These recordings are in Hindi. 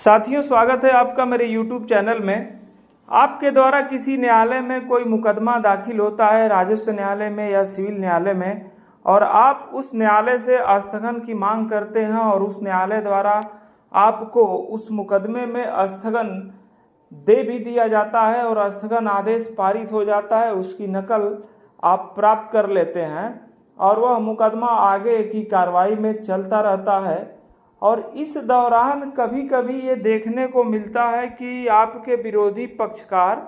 साथियों, स्वागत है आपका मेरे YouTube चैनल में। आपके द्वारा किसी न्यायालय में कोई मुकदमा दाखिल होता है, राजस्व न्यायालय में या सिविल न्यायालय में, और आप उस न्यायालय से स्थगन की मांग करते हैं और उस न्यायालय द्वारा आपको उस मुकदमे में स्थगन दे भी दिया जाता है और स्थगन आदेश पारित हो जाता है। उसकी नकल आप प्राप्त कर लेते हैं और वह मुकदमा आगे की कार्रवाई में चलता रहता है। और इस दौरान कभी कभी ये देखने को मिलता है कि आपके विरोधी पक्षकार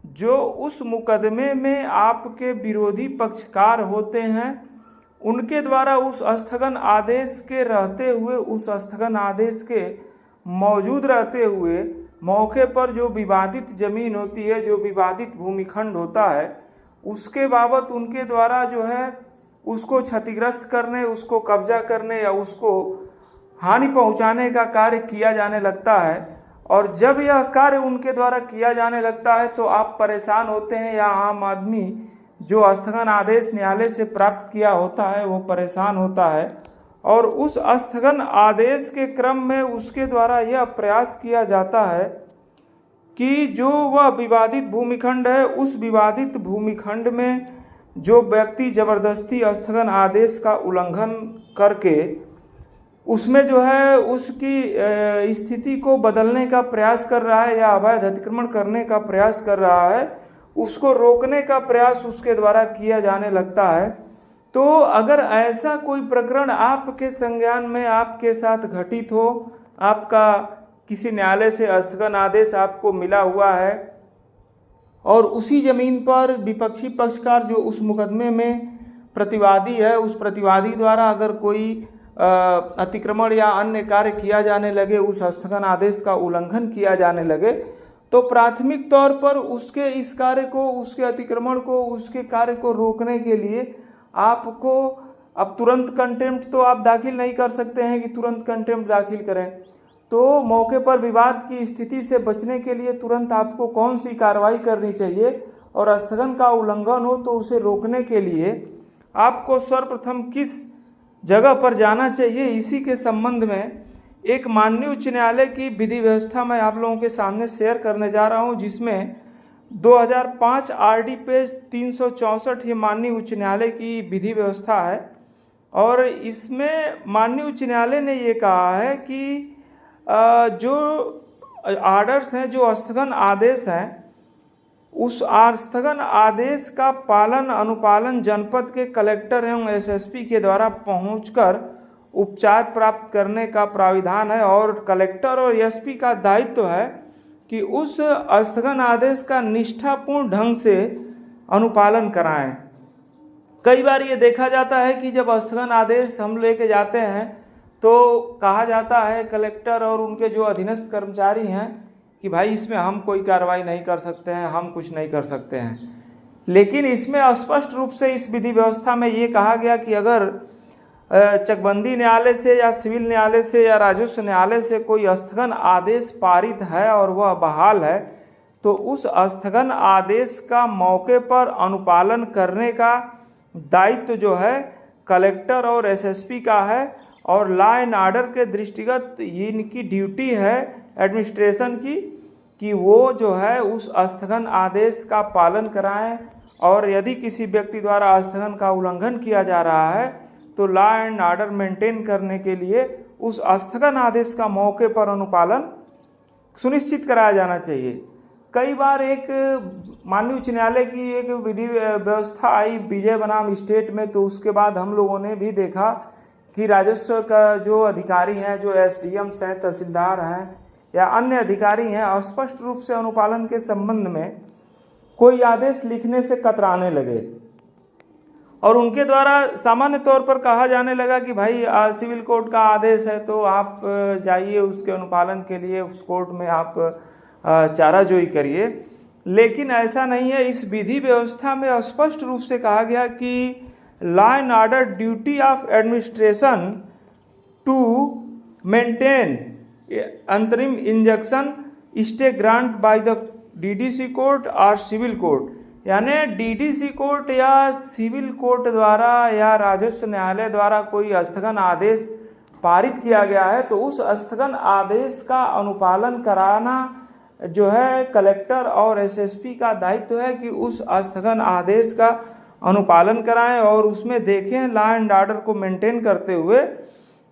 जो उस मुकदमे में आपके विरोधी पक्षकार होते हैं, उनके द्वारा उस स्थगन आदेश के रहते हुए, उस स्थगन आदेश के मौजूद रहते हुए मौके पर जो विवादित ज़मीन होती है, जो विवादित भूमिखंड होता है, उसके बाबत उनके द्वारा जो है उसको क्षतिग्रस्त करने, उसको कब्जा करने या उसको हानि पहुंचाने का कार्य किया जाने लगता है। और जब यह कार्य उनके द्वारा किया जाने लगता है तो आप परेशान होते हैं, या आम आदमी जो स्थगन आदेश न्यायालय से प्राप्त किया होता है वो परेशान होता है। और उस स्थगन आदेश के क्रम में उसके द्वारा यह प्रयास किया जाता है कि जो वह विवादित भूमिखंड है, उस विवादित भूमिखंड में जो व्यक्ति जबरदस्ती स्थगन आदेश का उल्लंघन करके उसमें जो है उसकी स्थिति को बदलने का प्रयास कर रहा है या अवैध अतिक्रमण करने का प्रयास कर रहा है, उसको रोकने का प्रयास उसके द्वारा किया जाने लगता है। तो अगर ऐसा कोई प्रकरण आपके संज्ञान में आपके साथ घटित हो, आपका किसी न्यायालय से स्थगन आदेश आपको मिला हुआ है और उसी जमीन पर विपक्षी पक्षकार जो उस मुकदमे में प्रतिवादी है, उस प्रतिवादी द्वारा अगर कोई अतिक्रमण या अन्य कार्य किया जाने लगे, उस स्थगन आदेश का उल्लंघन किया जाने लगे, तो प्राथमिक तौर पर उसके इस कार्य को, उसके अतिक्रमण को, उसके कार्य को रोकने के लिए आपको अब तुरंत कंटेम्प्ट तो आप दाखिल नहीं कर सकते हैं कि तुरंत कंटेम्प्ट दाखिल करें। तो मौके पर विवाद की स्थिति से बचने के लिए तुरंत आपको कौन सी कार्रवाई करनी चाहिए और स्थगन का उल्लंघन हो तो उसे रोकने के लिए आपको सर्वप्रथम किस जगह पर जाना चाहिए, इसी के संबंध में एक माननीय उच्च न्यायालय की विधि व्यवस्था मैं आप लोगों के सामने शेयर करने जा रहा हूं, जिसमें 2005 आरडी पेज 364 ये माननीय उच्च न्यायालय की विधि व्यवस्था है। और इसमें माननीय उच्च न्यायालय ने ये कहा है कि जो आर्डर्स हैं, जो स्थगन आदेश हैं, उस स्थगन आदेश का पालन अनुपालन जनपद के कलेक्टर एवं एसएसपी के द्वारा पहुंचकर उपचार प्राप्त करने का प्राविधान है। और कलेक्टर और एसपी का दायित्व है कि उस स्थगन आदेश का निष्ठापूर्ण ढंग से अनुपालन कराएं। कई बार ये देखा जाता है कि जब स्थगन आदेश हम लेके जाते हैं तो कहा जाता है कलेक्टर और उनके जो अधीनस्थ कर्मचारी हैं कि भाई इसमें हम कोई कार्रवाई नहीं कर सकते हैं, हम कुछ नहीं कर सकते हैं। लेकिन इसमें स्पष्ट रूप से इस विधि व्यवस्था में ये कहा गया कि अगर चकबंदी न्यायालय से या सिविल न्यायालय से या राजस्व न्यायालय से कोई स्थगन आदेश पारित है और वह बहाल है, तो उस स्थगन आदेश का मौके पर अनुपालन करने का दायित्व जो है कलेक्टर और एसएसपी का है। और लॉ एंड ऑर्डर के दृष्टिगत इनकी ड्यूटी है एडमिनिस्ट्रेशन की कि वो जो है उस स्थगन आदेश का पालन कराएं। और यदि किसी व्यक्ति द्वारा स्थगन का उल्लंघन किया जा रहा है तो लॉ एंड ऑर्डर मेंटेन करने के लिए उस स्थगन आदेश का मौके पर अनुपालन सुनिश्चित कराया जाना चाहिए। कई बार एक माननीय उच्च न्यायालय की एक विधि व्यवस्था आई विजय बनाम स्टेट में, तो उसके बाद हम लोगों ने भी देखा कि राजस्व का जो अधिकारी हैं, जो एसडीएम्स हैं, तहसीलदार हैं या अन्य अधिकारी हैं, स्पष्ट रूप से अनुपालन के संबंध में कोई आदेश लिखने से कतराने लगे और उनके द्वारा सामान्य तौर पर कहा जाने लगा कि भाई सिविल कोर्ट का आदेश है तो आप जाइए उसके अनुपालन के लिए उस कोर्ट में आप चाराजोई करिए। लेकिन ऐसा नहीं है। इस विधि व्यवस्था में स्पष्ट रूप से कहा गया कि law and order duty of administration to maintain अंतरिम injunction stay grant by the DDC court और सिविल कोर्ट, यानी डीडीसी कोर्ट या सिविल कोर्ट द्वारा या राजस्व न्यायालय द्वारा कोई स्थगन आदेश पारित किया गया है, तो उस स्थगन आदेश का अनुपालन कराना जो है कलेक्टर और एसएसपी का दायित्व है कि उस स्थगन आदेश का अनुपालन कराएं और उसमें देखें लॉ एंड ऑर्डर को मेंटेन करते हुए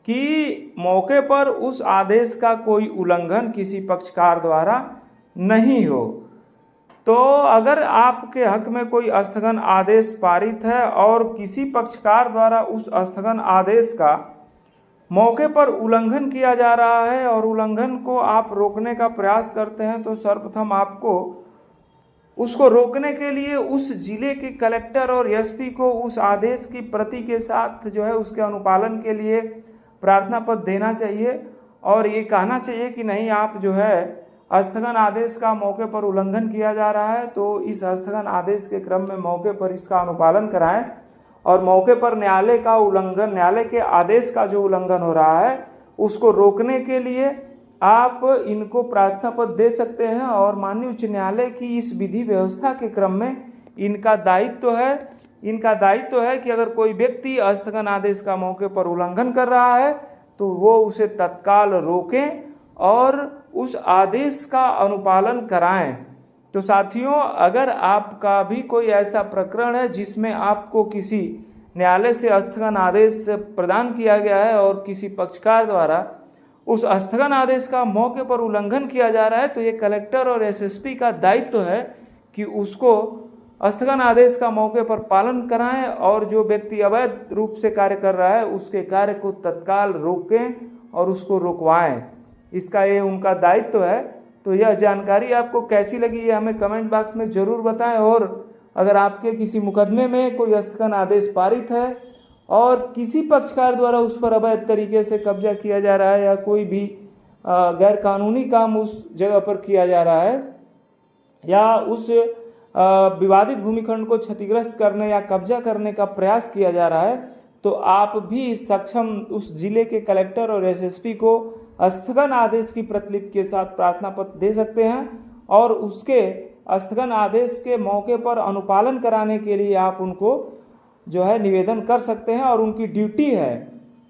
कि मौके पर उस आदेश का कोई उल्लंघन किसी पक्षकार द्वारा नहीं हो। तो अगर आपके हक में कोई स्थगन आदेश पारित है और किसी पक्षकार द्वारा उस स्थगन आदेश का मौके पर उल्लंघन किया जा रहा है और उल्लंघन को आप रोकने का प्रयास करते हैं, तो सर्वप्रथम आपको उसको रोकने के लिए उस जिले के कलेक्टर और एसपी को उस आदेश की प्रति के साथ जो है उसके अनुपालन के लिए प्रार्थना पत्र देना चाहिए और ये कहना चाहिए कि नहीं, आप जो है स्थगन आदेश का मौके पर उल्लंघन किया जा रहा है, तो इस स्थगन आदेश के क्रम में मौके पर इसका अनुपालन कराएं और मौके पर न्यायालय का उल्लंघन, न्यायालय के आदेश का जो उल्लंघन हो रहा है उसको रोकने के लिए आप इनको प्रार्थना पत्र दे सकते हैं। और माननीय उच्च न्यायालय की इस विधि व्यवस्था के क्रम में इनका दायित्व है कि अगर कोई व्यक्ति स्थगन आदेश का मौके पर उल्लंघन कर रहा है तो वो उसे तत्काल रोकें और उस आदेश का अनुपालन कराएं। तो साथियों, अगर आपका भी कोई ऐसा प्रकरण है जिसमें आपको किसी न्यायालय से स्थगन आदेश प्रदान किया गया है और किसी पक्षकार द्वारा उस स्थगन आदेश का मौके पर उल्लंघन किया जा रहा है, तो ये कलेक्टर और एसएसपी का दायित्व है कि उसको स्थगन आदेश का मौके पर पालन कराएं और जो व्यक्ति अवैध रूप से कार्य कर रहा है उसके कार्य को तत्काल रोकें और उसको रुकवाएं। इसका ये उनका दायित्व है। तो यह जानकारी आपको कैसी लगी ये हमें कमेंट बॉक्स में ज़रूर बताएं। और अगर आपके किसी मुकदमे में कोई स्थगन आदेश पारित है और किसी पक्षकार द्वारा उस पर अवैध तरीके से कब्जा किया जा रहा है या कोई भी गैर कानूनी काम उस जगह पर किया जा रहा है या उस विवादित भूमिखंड को क्षतिग्रस्त करने या कब्जा करने का प्रयास किया जा रहा है, तो आप भी सक्षम उस जिले के कलेक्टर और एसएसपी को स्थगन आदेश की प्रतिलिपि के साथ प्रार्थना पत्र दे सकते हैं और उसके स्थगन आदेश के मौके पर अनुपालन कराने के लिए आप उनको जो है निवेदन कर सकते हैं। और उनकी ड्यूटी है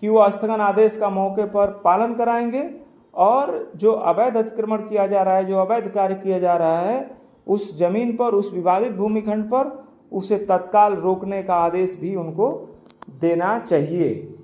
कि वो स्थगन आदेश का मौके पर पालन कराएंगे और जो अवैध अतिक्रमण किया जा रहा है, जो अवैध कार्य किया जा रहा है उस जमीन पर, उस विवादित भूमिखंड पर, उसे तत्काल रोकने का आदेश भी उनको देना चाहिए।